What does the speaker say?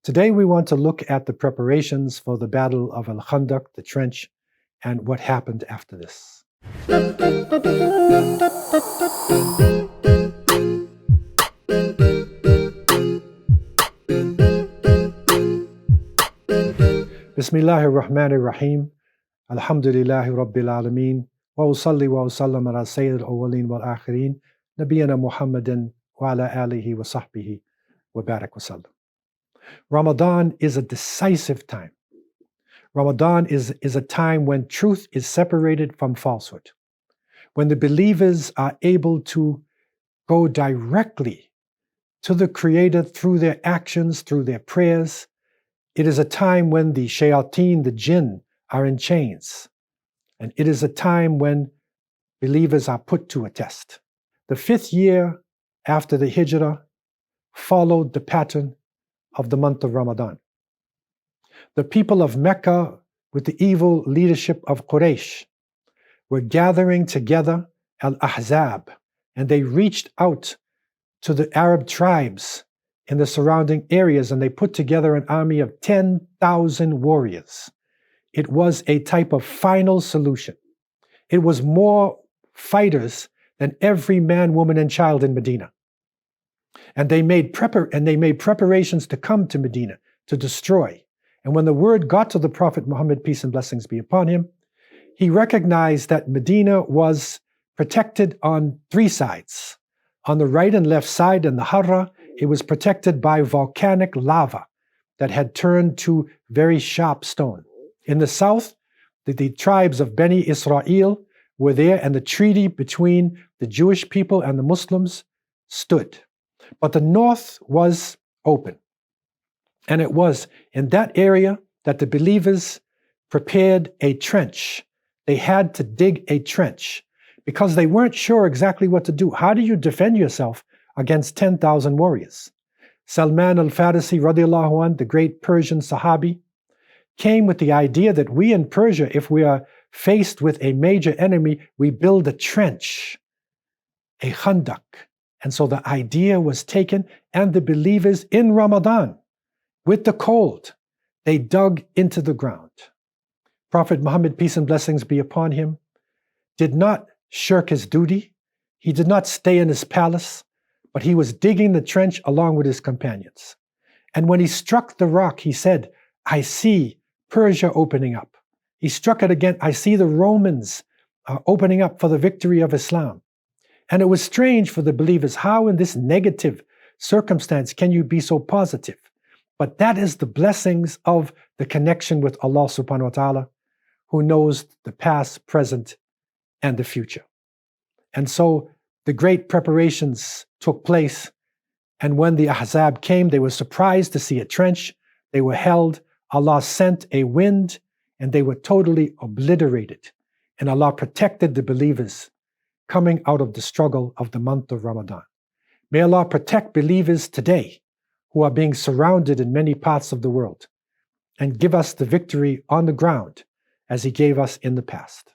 Today we want to look at the preparations for the Battle of Al-Khandaq, the trench, and what happened after this. Bismillahir Rahmanir Rahim. Alhamdulillahi Rabbil Alameen. Wa usalli wa usallam ala Sayyid al-awwaleen wal akhirin. Nabiyyina Muhammadin wa ala alihi wa sahbihi wa barak wa sallam. Ramadan is a decisive time. Ramadan is a time when truth is separated from falsehood. When the believers are able to go directly to the Creator through their actions, through their prayers. It is a time when the shayateen, the jinn, are in chains. And it is a time when believers are put to a test. The 5th year after the Hijrah followed the pattern of the month of Ramadan. The people of Mecca, with the evil leadership of Quraysh, were gathering together al-Ahzab, and they reached out to the Arab tribes in the surrounding areas, and they put together an army of 10,000 warriors. It was a type of final solution. It was more fighters than every man, woman, and child in Medina. And they made preparations to come to Medina to destroy. And when the word got to the Prophet Muhammad, peace and blessings be upon him, he recognized that Medina was protected on 3 sides. On the right and left side in the Harra, it was protected by volcanic lava that had turned to very sharp stone. In the south, the tribes of Bani Israel were there, and the treaty between the Jewish people and the Muslims stood. But the north was open. And it was in that area that the believers prepared a trench. They had to dig a trench because they weren't sure exactly what to do. How do you defend yourself against 10,000 warriors? Salman al-Farisi, radiallahu anh, the great Persian Sahabi, came with the idea that we in Persia, if we are faced with a major enemy, we build a trench, a khandaq. And so the idea was taken, and the believers in Ramadan, with the cold, they dug into the ground. Prophet Muhammad, peace and blessings be upon him, did not shirk his duty. He did not stay in his palace, but he was digging the trench along with his companions. And when he struck the rock, he said, I see Persia opening up. He struck it again. I see the Romans opening up for the victory of Islam. And it was strange for the believers. How in this negative circumstance can you be so positive? But that is the blessings of the connection with Allah subhanahu wa ta'ala, who knows the past, present, and the future. And so the great preparations took place. And when the Ahzab came, they were surprised to see a trench. They were held. Allah sent a wind, and they were totally obliterated. And Allah protected the believers coming out of the struggle of the month of Ramadan. May Allah protect believers today who are being surrounded in many parts of the world, and give us the victory on the ground as He gave us in the past.